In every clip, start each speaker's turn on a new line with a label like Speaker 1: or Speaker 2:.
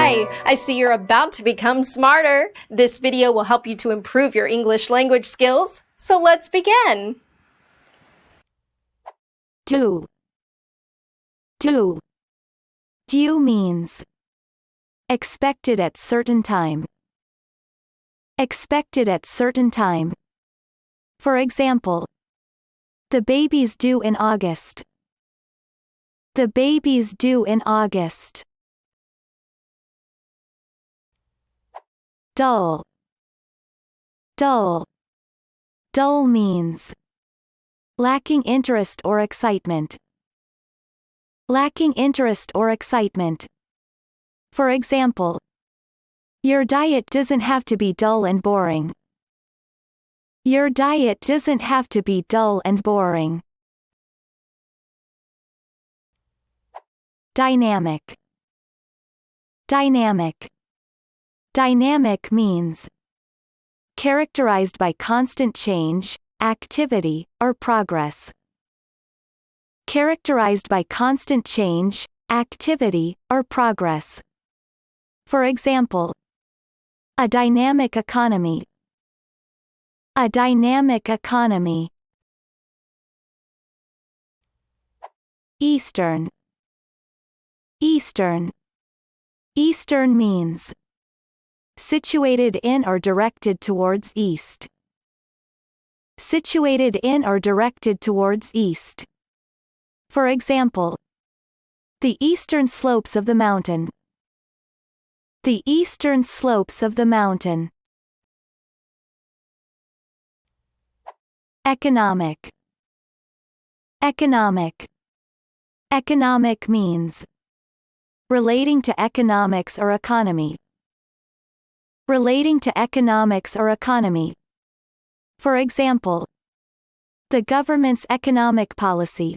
Speaker 1: Hi! I see you're about to become smarter. This video will help you to improve your English language skills. So let's begin.
Speaker 2: Due. Due. Due means expected at certain time. Expected at certain time. For example, the baby's due in August. The baby's due in August. Dull. Dull. Dull means lacking interest or excitement. Lacking interest or excitement. For example, your diet doesn't have to be dull and boring. Your diet doesn't have to be dull and boring. Dynamic. Dynamic. Dynamic means characterized by constant change, activity, or progress. Characterized by constant change, activity, or progress. For example, a dynamic economy. A dynamic economy. Eastern. Eastern. Eastern means situated in or directed towards east. Situated in or directed towards east. For example, the eastern slopes of the mountain. The eastern slopes of the mountain. Economic. Economic. Economic means relating to economics or economy. Relating to economics or economy. For example, the government's economic policy.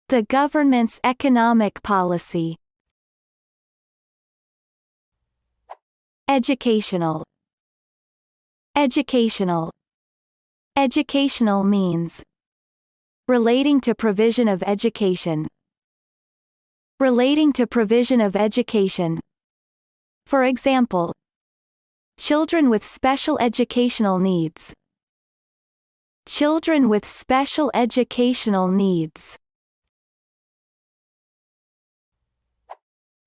Speaker 2: The government's economic policy. Educational. Educational. Educational means relating to provision of education. Relating to provision of education. For example, children with special educational needs. Children with special educational needs.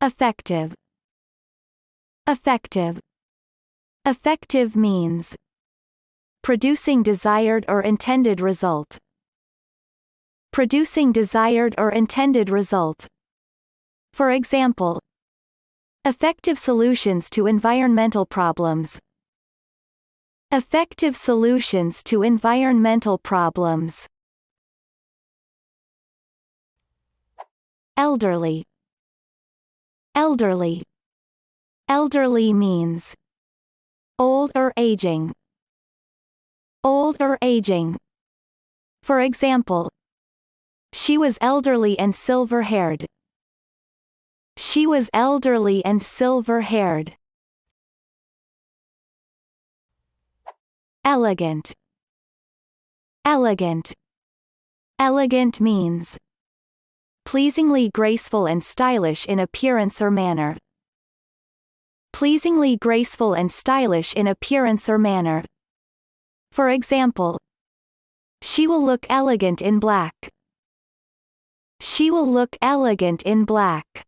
Speaker 2: Effective. Effective. Effective means producing desired or intended result. Producing desired or intended result. For example, effective solutions to environmental problems. Effective solutions to environmental problems. Elderly. Elderly. Elderly means old or aging. Old or aging. For example, she was elderly and silver-haired. She was elderly and silver-haired. Elegant. Elegant. Elegant means pleasingly graceful and stylish in appearance or manner. Pleasingly graceful and stylish in appearance or manner. For example, she will look elegant in black. She will look elegant in black.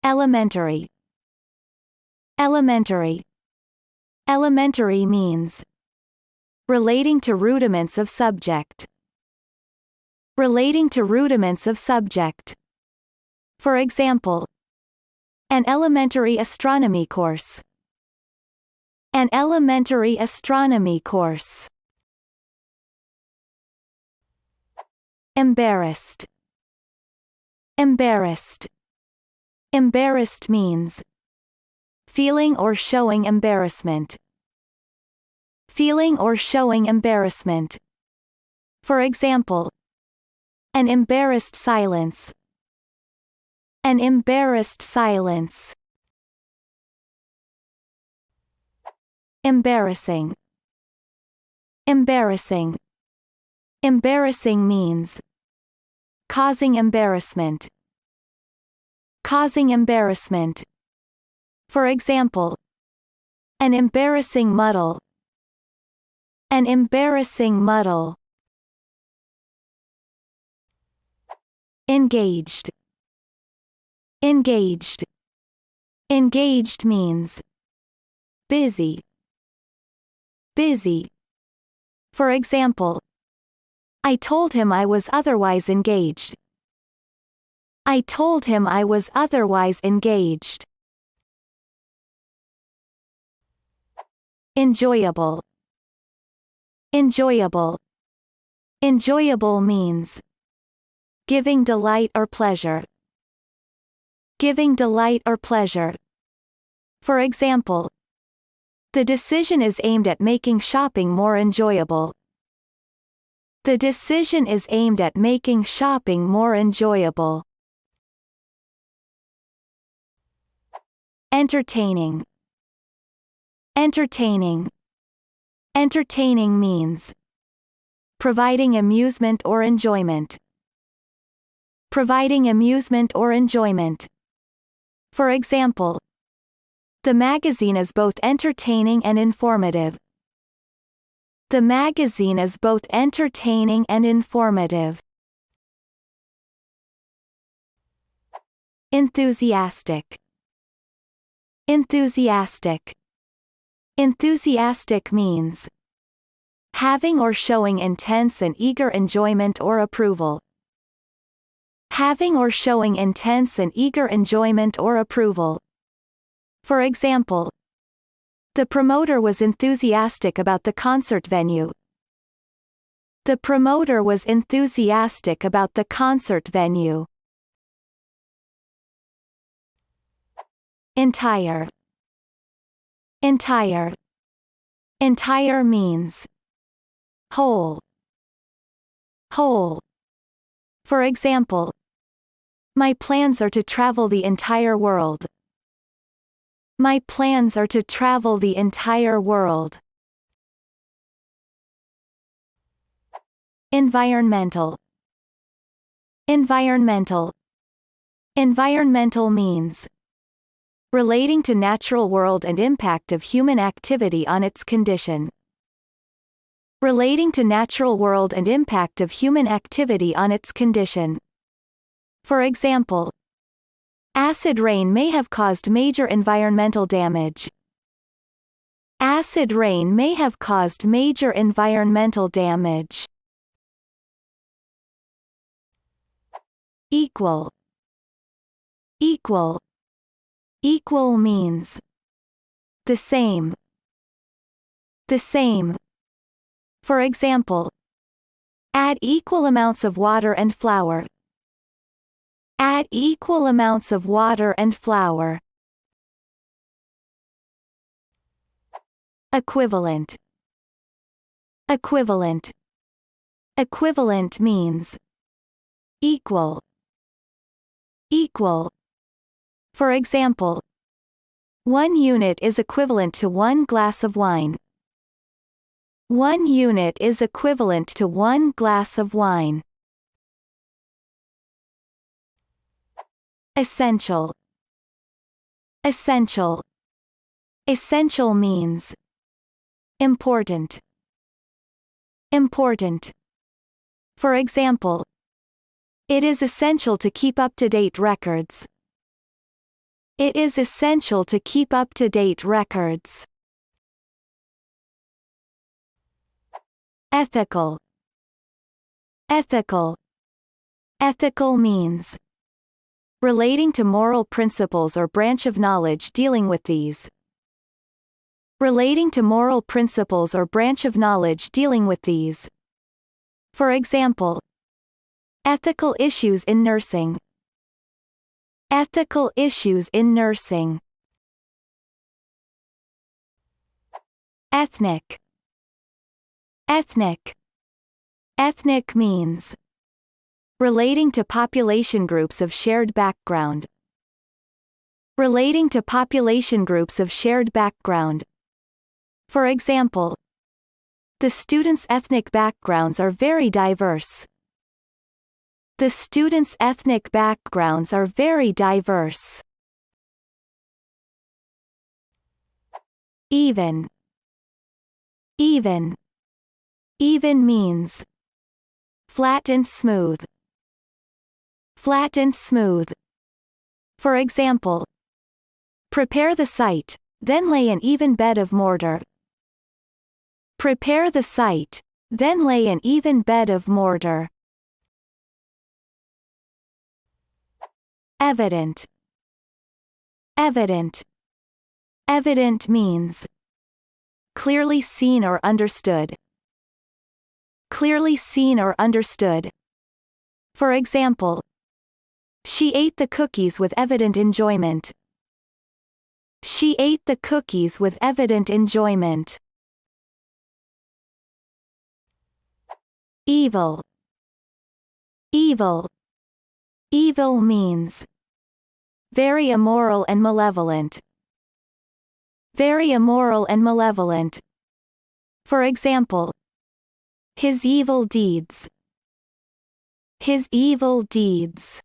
Speaker 2: Elementary. Elementary. Elementary means relating to rudiments of subject. Relating to rudiments of subject. For example, an elementary astronomy course. An elementary astronomy course. Embarrassed. Embarrassed. Embarrassed means feeling or showing embarrassment. Feeling or showing embarrassment. For example, an embarrassed silence. An embarrassed silence. Embarrassing. Embarrassing. Embarrassing means causing embarrassment. causing embarrassment. For example, an embarrassing muddle. An embarrassing muddle. Engaged. Engaged. Engaged means busy. Busy. For example, I told him I was otherwise engaged. I told him I was otherwise engaged. Enjoyable. Enjoyable. Enjoyable means giving delight or pleasure. Giving delight or pleasure. For example, the decision is aimed at making shopping more enjoyable. The decision is aimed at making shopping more enjoyable. Entertaining. Entertaining. Entertaining means providing amusement or enjoyment. Providing amusement or enjoyment. For example, the magazine is both entertaining and informative. The magazine is both entertaining and informative. Enthusiastic. Enthusiastic. Enthusiastic means having or showing intense and eager enjoyment or approval. Having or showing intense and eager enjoyment or approval. For example, the promoter was enthusiastic about the concert venue. The promoter was enthusiastic about the concert venue. Entire. Entire. Entire means whole. Whole. For example, my plans are to travel the entire world. My plans are to travel the entire world. Environmental. Environmental. Environmental means relating to natural world and impact of human activity on its condition. Relating to natural world and impact of human activity on its condition. For example, acid rain may have caused major environmental damage. Acid rain may have caused major environmental damage. Equal. Equal. Equal means the same. The same. For example, add equal amounts of water and flour. Add equal amounts of water and flour. Equivalent. Equivalent. Equivalent means equal. Equal. For example, 1 unit is equivalent to 1 glass of wine. 1 unit is equivalent to 1 glass of wine. Essential. Essential. Essential means important. Important. For example, it is essential to keep up-to-date records. It is essential to keep up-to-date records. Ethical. Ethical. Ethical means relating to moral principles or branch of knowledge dealing with these. Relating to moral principles or branch of knowledge dealing with these. For example, ethical issues in nursing. Ethical issues in nursing. Ethnic. Ethnic. Ethnic means relating to population groups of shared background. Relating to population groups of shared background. For example, the students' ethnic backgrounds are very diverse. The students' ethnic backgrounds are very diverse. Even. Even. Even means flat and smooth. Flat and smooth. For example, prepare the site, then lay an even bed of mortar. Prepare the site, then lay an even bed of mortar. Evident. Evident. Evident means clearly seen or understood. Clearly seen or understood. For example, she ate the cookies with evident enjoyment. She ate the cookies with evident enjoyment. Evil. Evil. Evil means very immoral and malevolent. Very immoral and malevolent. For example, his evil deeds. His evil deeds.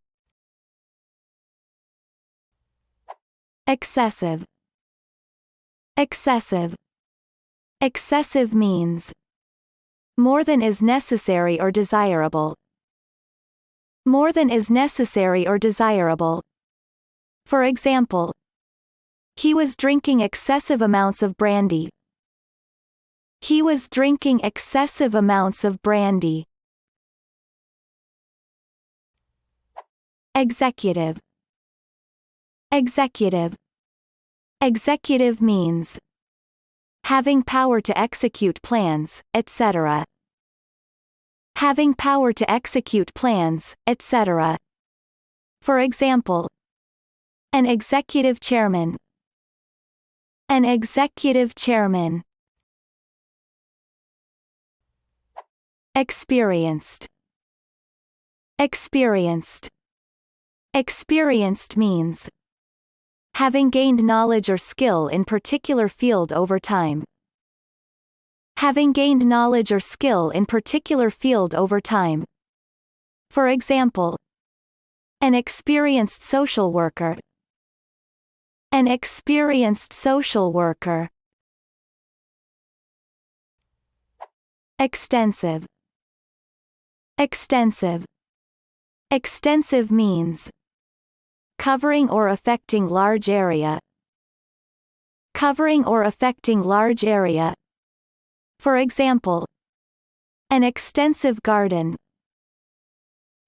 Speaker 2: Excessive. Excessive. Excessive means more than is necessary or desirable. More than is necessary or desirable. For example, he was drinking excessive amounts of brandy. He was drinking excessive amounts of brandy. Executive. Executive. Executive means having power to execute plans, etc. Having power to execute plans, etc. For example, an executive chairman. An executive chairman. Experienced. Experienced. Experienced means having gained knowledge or skill in particular field over time. Having gained knowledge or skill in particular field over time. For example, an experienced social worker. An experienced social worker. Extensive. Extensive. Extensive means covering or affecting large area. Covering or affecting large area. For example, an extensive garden.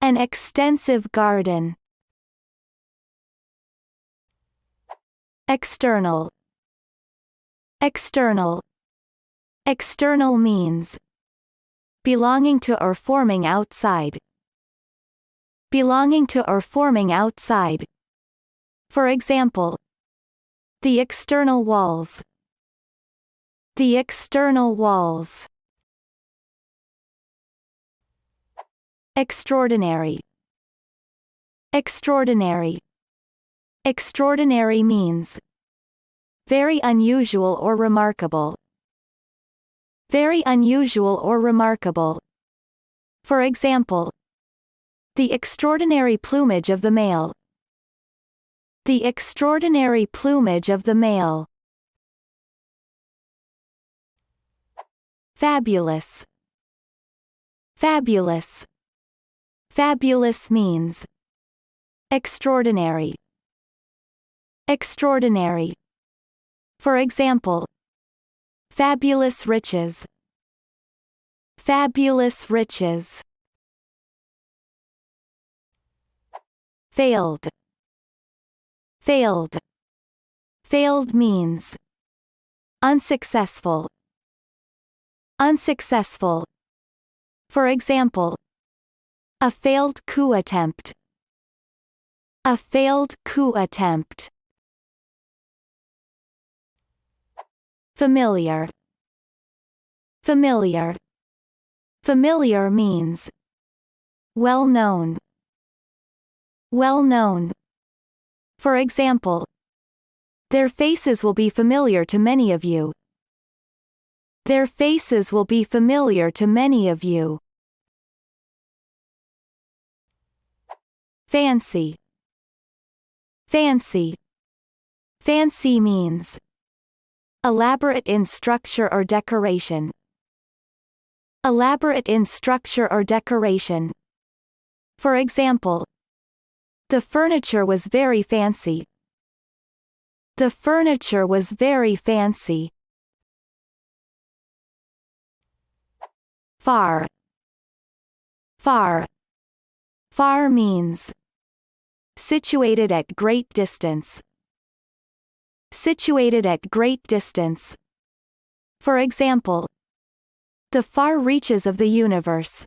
Speaker 2: An extensive garden. External. External. External means belonging to or forming outside. Belonging to or forming outside. For example, the external walls. The external walls. Extraordinary. Extraordinary. Extraordinary means very unusual or remarkable. Very unusual or remarkable. For example, the extraordinary plumage of the male. The extraordinary plumage of the male. Fabulous. Fabulous. Fabulous means extraordinary. Extraordinary. For example, fabulous riches. Fabulous riches. Failed. Failed. Failed means unsuccessful. Unsuccessful. For example, a failed coup attempt. A failed coup attempt. Familiar. Familiar. Familiar means well known. Well known. For example, their faces will be familiar to many of you. Their faces will be familiar to many of you. Fancy. Fancy. Fancy means elaborate in structure or decoration. Elaborate in structure or decoration. For example, the furniture was very fancy. The furniture was very fancy. Far. Far. Far means situated at great distance. Situated at great distance. For example, the far reaches of the universe.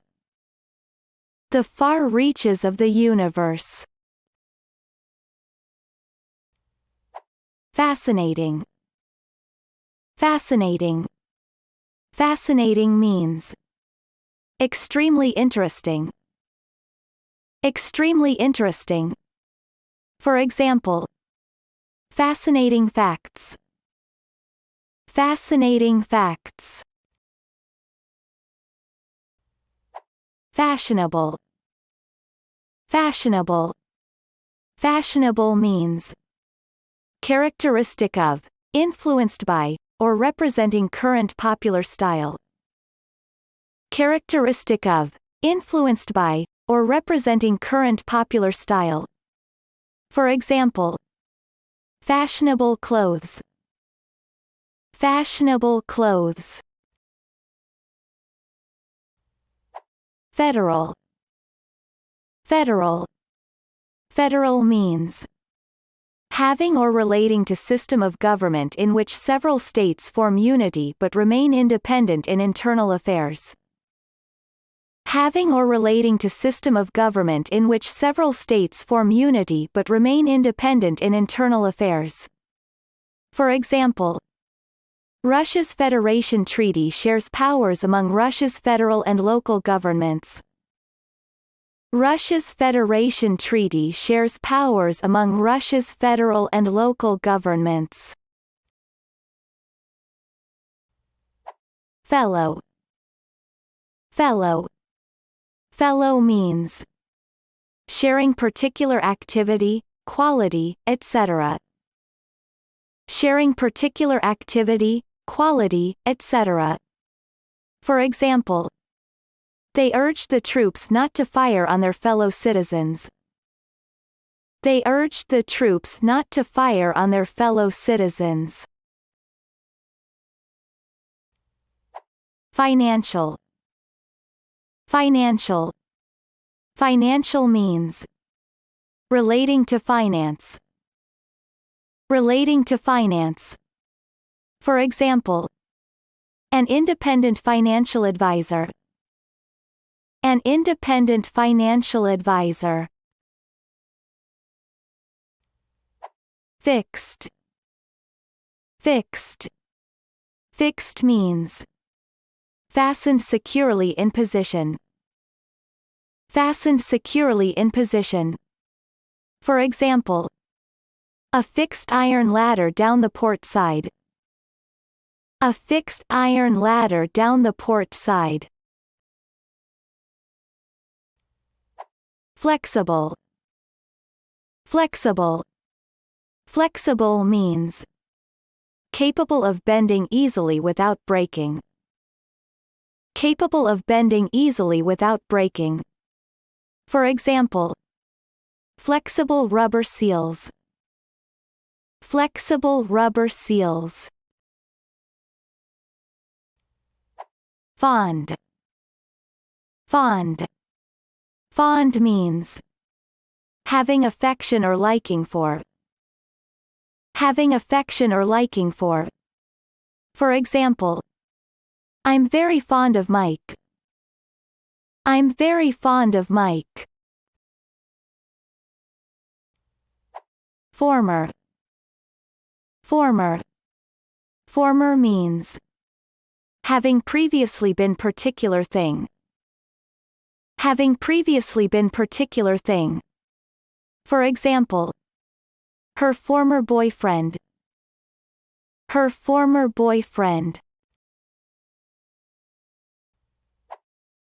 Speaker 2: The far reaches of the universe. Fascinating. Fascinating. Fascinating means extremely interesting. Extremely interesting. For example, fascinating facts. Fascinating facts. Fashionable. Fashionable. Fashionable means characteristic of, influenced by, or representing current popular style. Characteristic of, influenced by, or representing current popular style. For example, fashionable clothes. Fashionable clothes. Federal. Federal. Federal means having or relating to system of government in which several states form unity but remain independent in internal affairs. Having or relating to system of government in which several states form unity but remain independent in internal affairs. For example, Russia's Federation Treaty shares powers among Russia's federal and local governments. Russia's Federation Treaty shares powers among Russia's federal and local governments. Fellow. Fellow. Fellow means sharing particular activity, quality, etc. Sharing particular activity, quality, etc. For example, they urged the troops not to fire on their fellow citizens. They urged the troops not to fire on their fellow citizens. Financial. Financial. Financial means relating to finance. Relating to finance. For example, an independent financial advisor. An independent financial advisor. Fixed. Fixed. Fixed means fastened securely in position. Fastened securely in position. For example, a fixed iron ladder down the port side. A fixed iron ladder down the port side. Flexible. Flexible. Flexible means capable of bending easily without breaking. Capable of bending easily without breaking. For example, flexible rubber seals. Flexible rubber seals. Fond. Fond. Fond means having affection or liking for. Having affection or liking for. For example, I'm very fond of Mike. I'm very fond of Mike. Former. Former. Former means having previously been particular thing. Having previously been particular thing. For example, her former boyfriend. Her former boyfriend.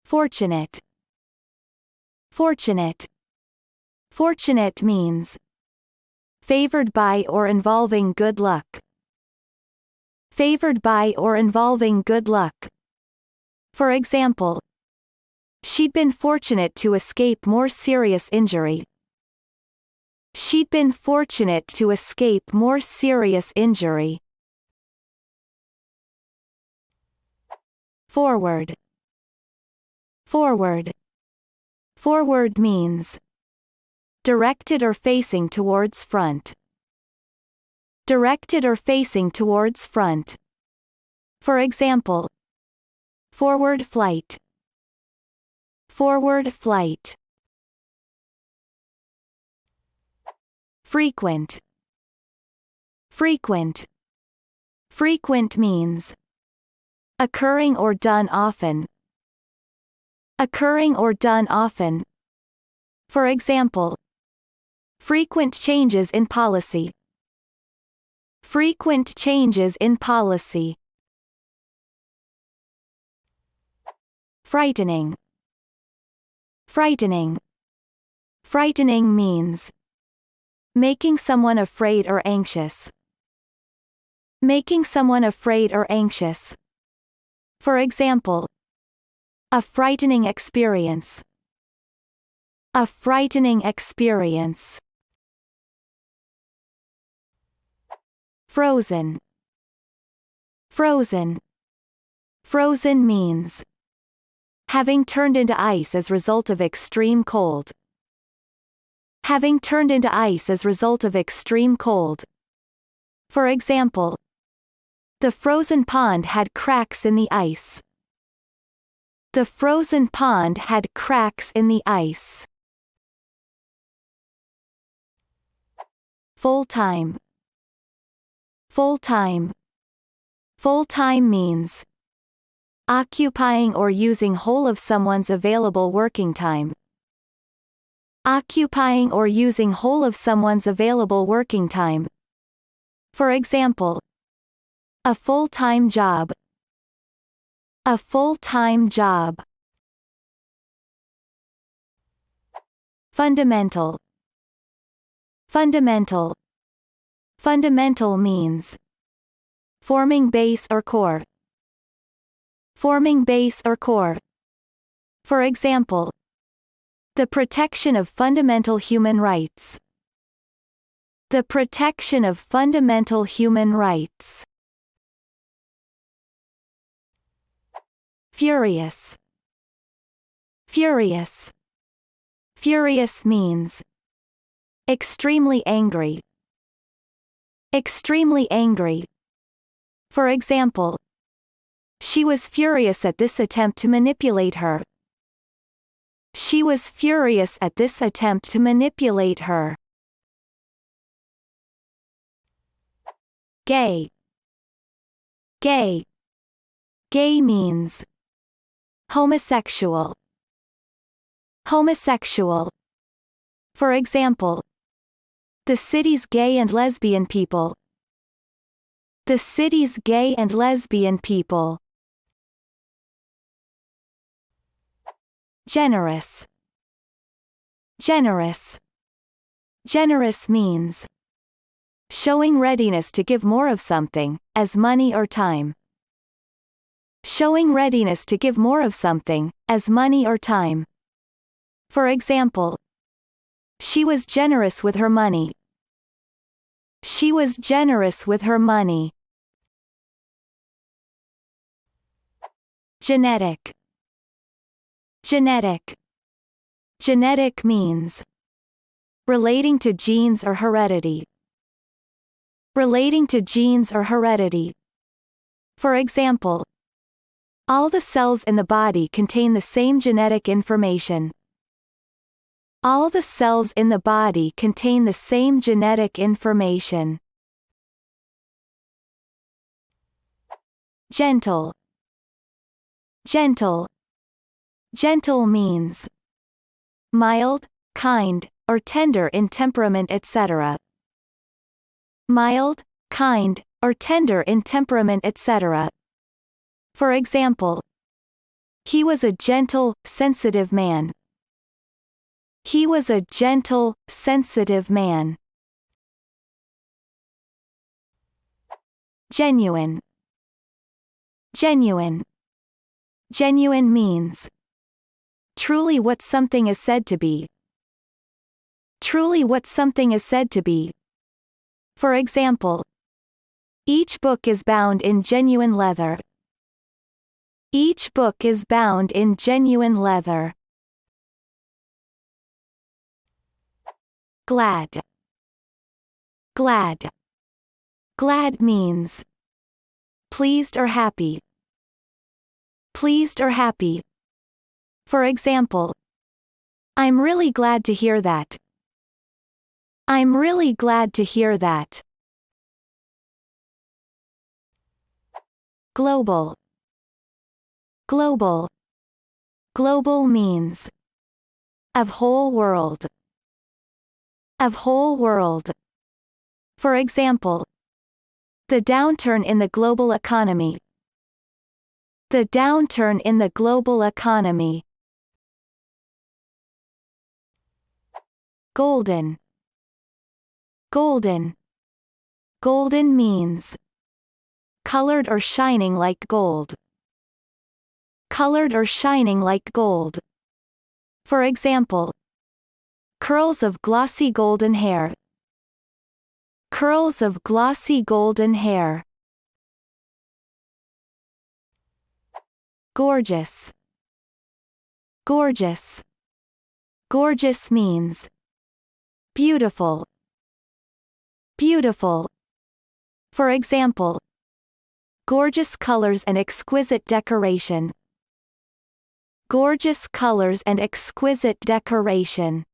Speaker 2: Fortunate. Fortunate. Fortunate means favored by or involving good luck. Favored by or involving good luck. For example, she'd been fortunate to escape more serious injury. She'd been fortunate to escape more serious injury. Forward. Forward. Forward means directed or facing towards front. Directed or facing towards front. For example, forward flight. Forward flight. Frequent. Frequent. Frequent means occurring or done often. Occurring or done often. For example, frequent changes in policy. Frequent changes in policy. Frightening. Frightening. Frightening means making someone afraid or anxious. Making someone afraid or anxious. For example, a frightening experience. A frightening experience. Frozen. Frozen. Frozen means having turned into ice as result of extreme cold. Having turned into ice as result of extreme cold. For example, the frozen pond had cracks in the ice. The frozen pond had cracks in the ice. Full-time. Full-time. Full-time means occupying or using whole of someone's available working time. Occupying or using whole of someone's available working time. For example, a full-time job. A full-time job. Fundamental. Fundamental. Fundamental means forming base or core. Forming base or core. For example, the protection of fundamental human rights. The protection of fundamental human rights. Furious. Furious. Furious means extremely angry. Extremely angry. For example, she was furious at this attempt to manipulate her. She was furious at this attempt to manipulate her. Gay. Gay. Gay means homosexual. Homosexual. For example, the city's gay and lesbian people. The city's gay and lesbian people. Generous. Generous. Generous means showing readiness to give more of something, as money or time. Showing readiness to give more of something, as money or time. For example, she was generous with her money. She was generous with her money. Genetic. Genetic. Genetic means relating to genes or heredity. Relating to genes or heredity. For example, all the cells in the body contain the same genetic information. All the cells in the body contain the same genetic information. Gentle. Gentle. Gentle means mild, kind, or tender in temperament, etc. Mild, kind, or tender in temperament, etc. For example, he was a gentle, sensitive man. He was a gentle, sensitive man. Genuine. Genuine. Genuine means truly what something is said to be. Truly what something is said to be. For example, each book is bound in genuine leather. Each book is bound in genuine leather. Glad. Glad. Glad means pleased or happy. Pleased or happy. For example, I'm really glad to hear that. I'm really glad to hear that. Global. Global. Global means of whole world. Of whole world. For example, the downturn in the global economy. The downturn in the global economy. Golden. Golden. Golden means colored or shining like gold. Colored or shining like gold. For example, curls of glossy golden hair. Curls of glossy golden hair. Gorgeous. Gorgeous. Gorgeous means beautiful. Beautiful. For example, gorgeous colors and exquisite decoration. Gorgeous colors and exquisite decoration.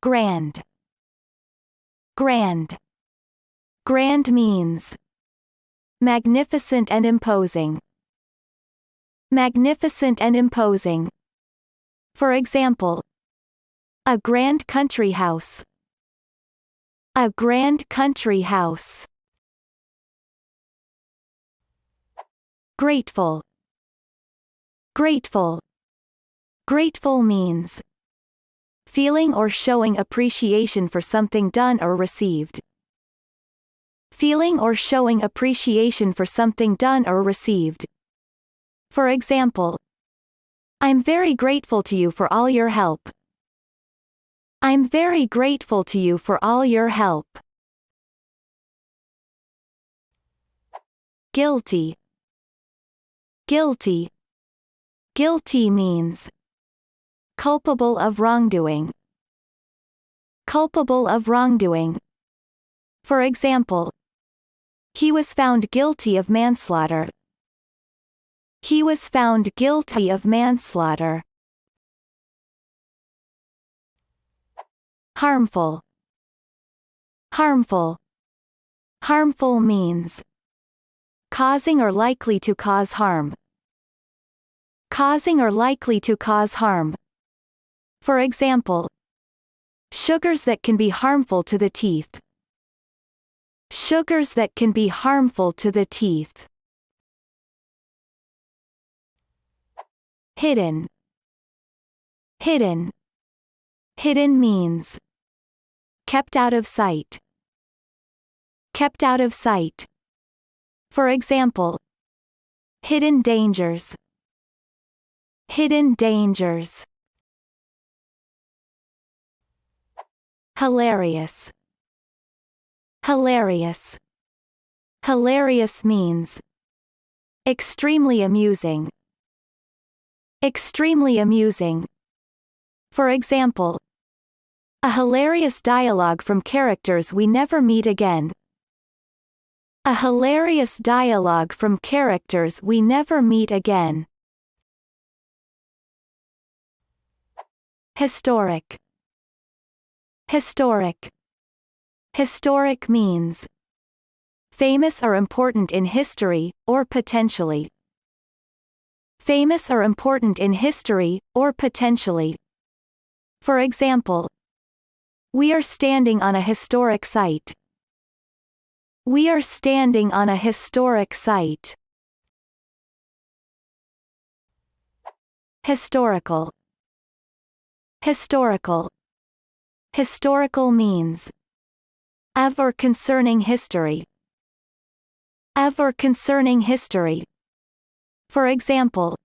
Speaker 2: Grand. Grand. Grand means magnificent and imposing. Magnificent and imposing. For example, a grand country house. A grand country house. Grateful. Grateful. Grateful means feeling or showing appreciation for something done or received. Feeling or showing appreciation for something done or received. For example, I'm very grateful to you for all your help. I'm very grateful to you for all your help. Guilty. Guilty. Guilty means culpable of wrongdoing. Culpable of wrongdoing. For example, he was found guilty of manslaughter. He was found guilty of manslaughter. Harmful. Harmful. Harmful means causing or likely to cause harm. Causing or likely to cause harm. For example, sugars that can be harmful to the teeth. Sugars that can be harmful to the teeth. Hidden. Hidden. Hidden means kept out of sight. Kept out of sight. For example, hidden dangers. Hidden dangers. Hilarious. Hilarious. Hilarious means extremely amusing. Extremely amusing. For example, a hilarious dialogue from characters we never meet again. A hilarious dialogue from characters we never meet again. Historic. Historic. Historic means famous or important in history, or potentially. Famous or important in history, or potentially. For example, we are standing on a historic site. We are standing on a historic site. Historical. Historical. Historical means of or concerning history. Of or concerning history. For example,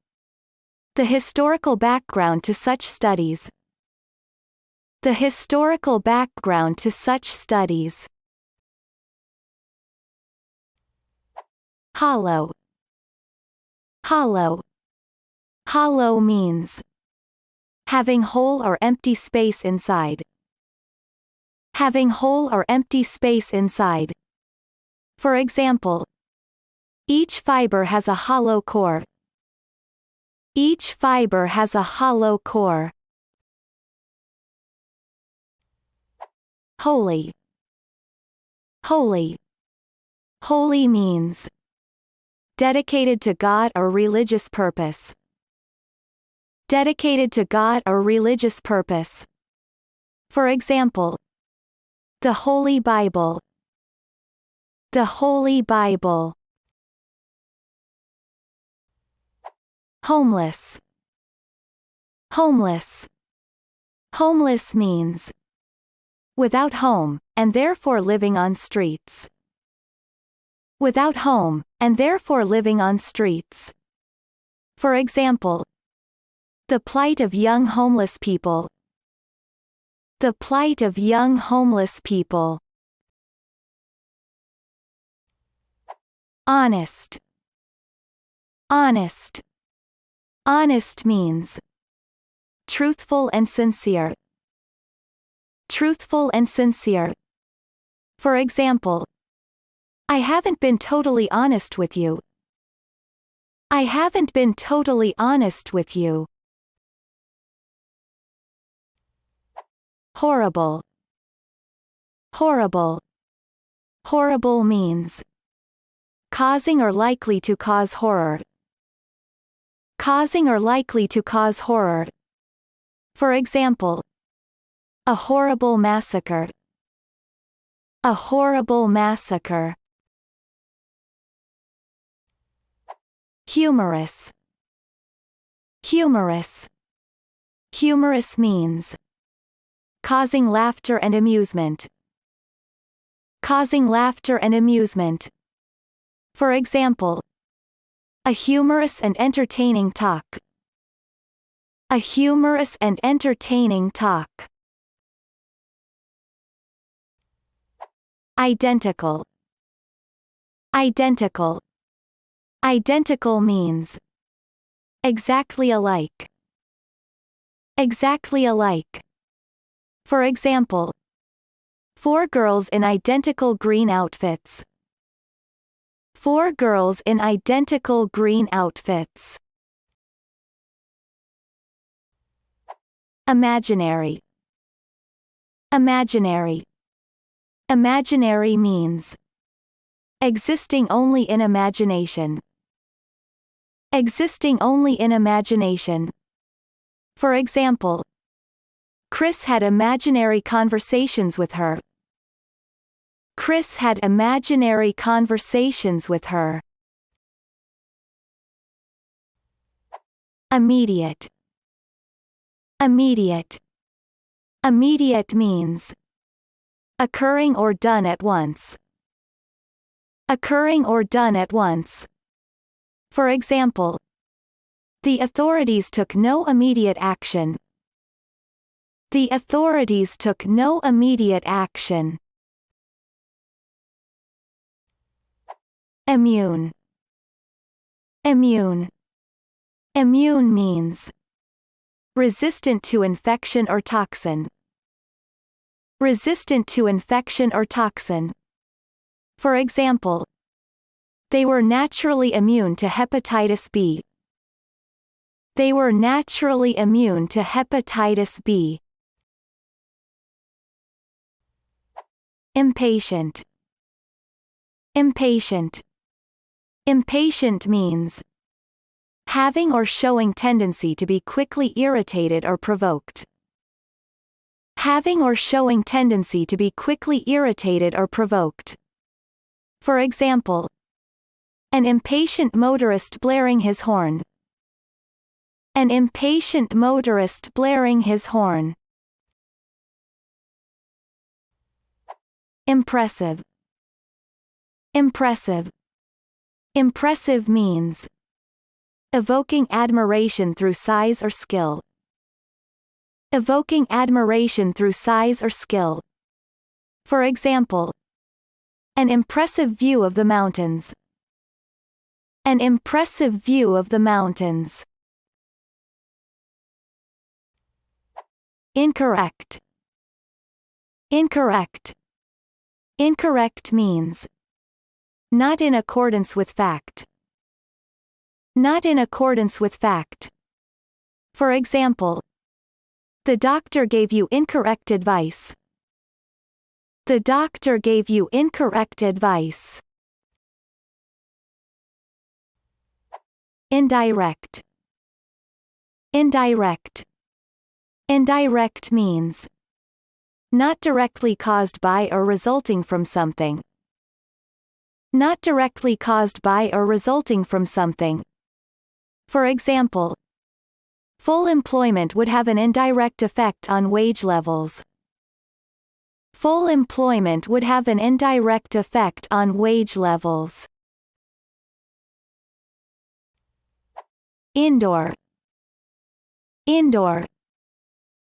Speaker 2: the historical background to such studies. The historical background to such studies. Hollow. Hollow. Hollow means having whole or empty space inside. Having whole or empty space inside. For example, each fiber has a hollow core. Each fiber has a hollow core. Holy. Holy. Holy means dedicated to God or religious purpose. Dedicated to God or religious purpose. For example, the Holy Bible. The Holy Bible. Homeless. Homeless. Homeless means without home, and therefore living on streets. Without home, and therefore living on streets. For example, the plight of young homeless people. The plight of young homeless people. Honest. Honest. Honest means truthful and sincere. Truthful and sincere. For example, I haven't been totally honest with you. I haven't been totally honest with you. Horrible. Horrible. Horrible means causing or likely to cause horror. Causing or likely to cause horror. For example, a horrible massacre. A horrible massacre. Humorous. Humorous. Humorous means causing laughter and amusement. Causing laughter and amusement. For example, a humorous and entertaining talk. A humorous and entertaining talk. Identical. Identical. Identical means exactly alike. Exactly alike. For example, 4 girls in identical green outfits. 4 girls in identical green outfits. Imaginary. Imaginary. Imaginary means existing only in imagination. Existing only in imagination. For example, Chris had imaginary conversations with her. Chris had imaginary conversations with her. Immediate. Immediate. Immediate means occurring or done at once. Occurring or done at once. For example, the authorities took no immediate action. The authorities took no immediate action. Immune. Immune. Immune means resistant to infection or toxin. Resistant to infection or toxin. For example, they were naturally immune to hepatitis B. They were naturally immune to hepatitis B. Impatient. Impatient. Impatient means having or showing tendency to be quickly irritated or provoked. Having or showing tendency to be quickly irritated or provoked. For example, an impatient motorist blaring his horn. An impatient motorist blaring his horn. Impressive. Impressive. Impressive means evoking admiration through size or skill. Evoking admiration through size or skill. For example, an impressive view of the mountains. An impressive view of the mountains. Incorrect. Incorrect. Incorrect means not in accordance with fact. Not in accordance with fact. For example, the doctor gave you incorrect advice. The doctor gave you incorrect advice. Indirect. Indirect. Indirect means not directly caused by or resulting from something. Not directly caused by or resulting from something. For example, full employment would have an indirect effect on wage levels. Full employment would have an indirect effect on wage levels. Indoor. Indoor.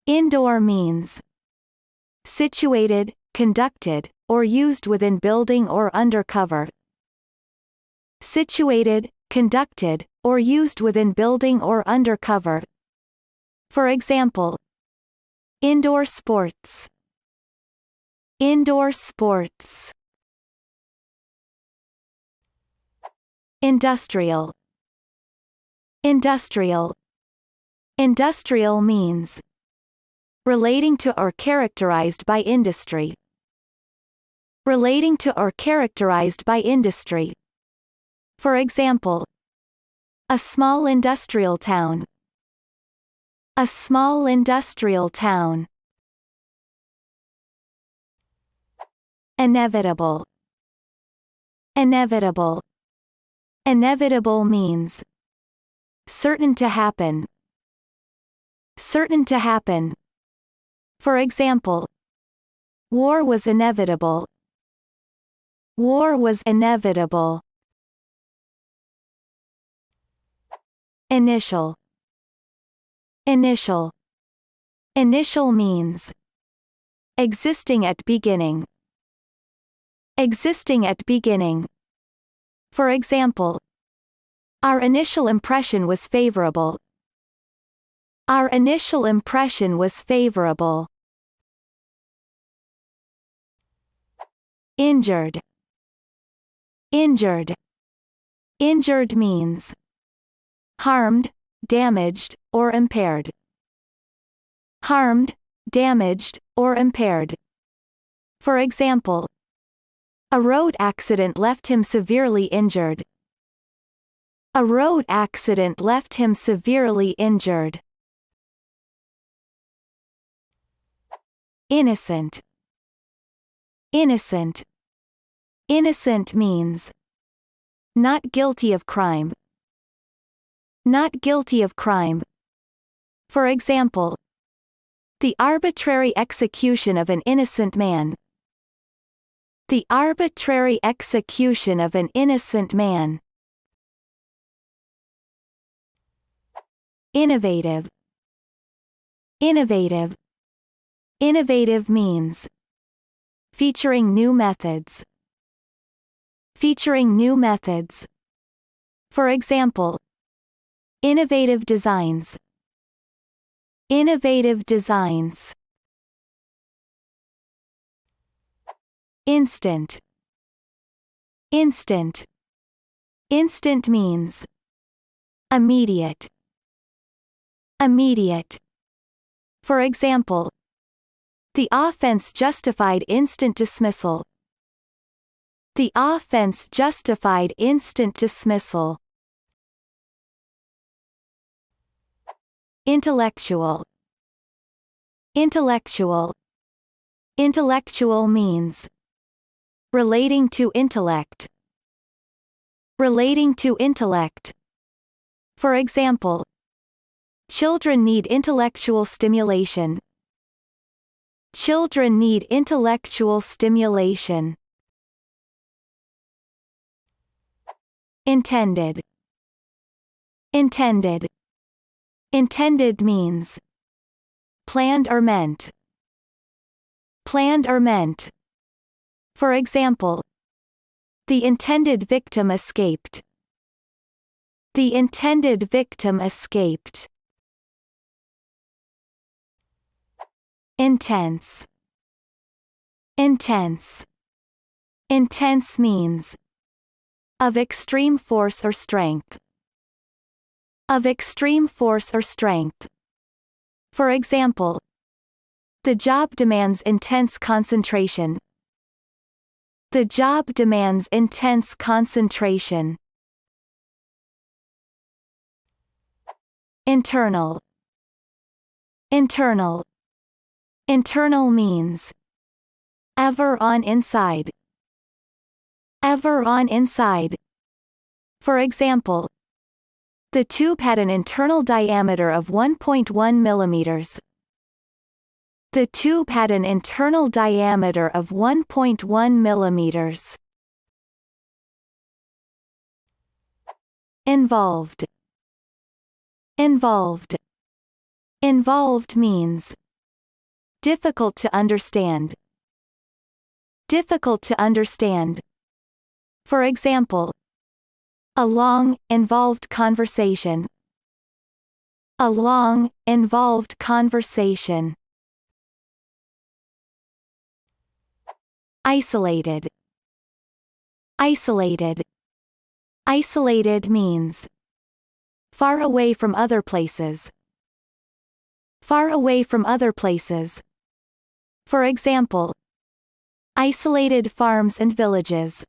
Speaker 2: Indoor means situated, conducted, or used within building or under cover. Situated, conducted, or used within building or under cover. For example, indoor sports. Indoor sports. Industrial. Industrial. Industrial means relating to or characterized by industry. Relating to or characterized by industry. For example, a small industrial town. A small industrial town. Inevitable. Inevitable. Inevitable means certain to happen. Certain to happen. For example, war was inevitable. War was inevitable. Initial. Initial. Initial means existing at beginning. Existing at beginning. For example, our initial impression was favorable. Our initial impression was favorable. Injured. Injured. Injured means harmed, damaged, or impaired. Harmed, damaged, or impaired. For example, a road accident left him severely injured. A road accident left him severely injured. Innocent. Innocent. Innocent means not guilty of crime. Not guilty of crime. For example, the arbitrary execution of an innocent man. The arbitrary execution of an innocent man. Innovative. Innovative. Innovative means featuring new methods. Featuring new methods. For example, innovative designs. Innovative designs. Instant. Instant. Instant means immediate. Immediate. For example, the offense justified instant dismissal. The offense justified instant dismissal. Intellectual. Intellectual. Intellectual means relating to intellect. Relating to intellect. For example, Children need intellectual stimulation. Children need intellectual stimulation. Intended. Intended. Intended means planned or meant. Planned or meant. For example, the intended victim escaped. The intended victim escaped. Intense. Intense. Intense means of extreme force or strength. Of extreme force or strength. For example, the job demands intense concentration. The job demands intense concentration. Internal. Internal. Internal means ever on inside. Ever on inside. For example, the tube had an internal diameter of 1.1 millimeters. The tube had an internal diameter of 1.1 millimeters. Involved. Involved. Involved means difficult to understand. Difficult to understand. For example, a long, involved conversation. A long, involved conversation. Isolated. Isolated. Isolated means far away from other places. Far away from other places. For example, isolated farms and villages.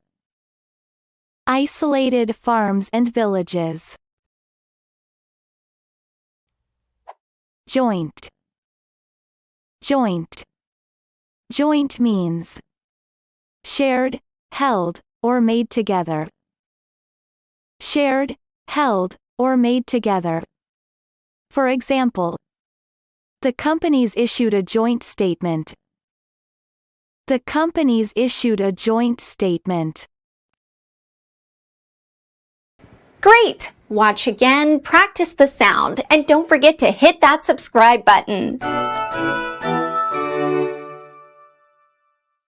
Speaker 2: Isolated farms and villages. Joint. Joint. Joint means shared, held, or made together. Shared, held, or made together. For example, the companies issued a joint statement. The companies issued a joint statement.
Speaker 1: Great! Watch again, practice the sound, and don't forget to hit that subscribe button.